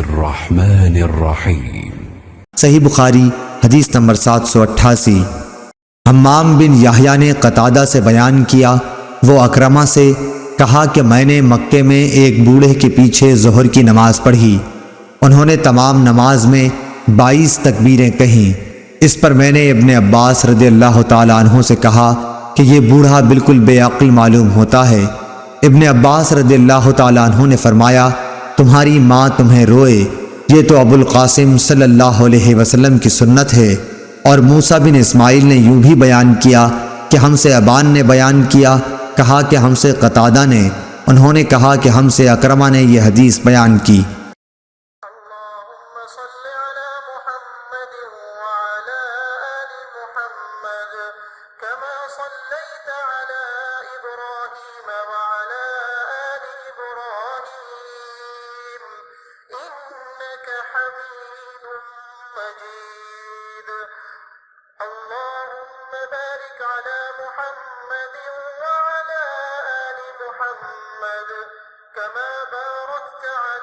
الرحمن الرحیم۔ صحیح بخاری حدیث نمبر 788۔ حمام بن یحییٰ نے قتادہ سے بیان کیا، وہ اکرمہ سے کہا کہ میں نے مکے میں ایک بوڑھے کے پیچھے ظہر کی نماز پڑھی، انہوں نے تمام نماز میں 22 تکبیریں کہیں۔ اس پر میں نے ابن عباس رضی اللہ تعالیٰ عنہ سے کہا کہ یہ بوڑھا بالکل بے عقل معلوم ہوتا ہے۔ ابن عباس رضی اللہ تعالیٰ عنہ نے فرمایا، تمہاری ماں تمہیں روئے، یہ تو ابو القاسم صلی اللہ علیہ وسلم کی سنت ہے۔ اور موسیٰ بن اسماعیل نے یوں بھی بیان کیا کہ ہم سے ابان نے بیان کیا، کہا کہ ہم سے قتادہ نے، انہوں نے کہا کہ ہم سے اکرمہ نے یہ حدیث بیان کی۔ اللهم صل على محمد وعلى آل محمد كما صليت على إبراهيم وعلى آل إبراهيم إنك حميد مجيد اللهم بارك على محمد وعلى آل محمد كما باركت على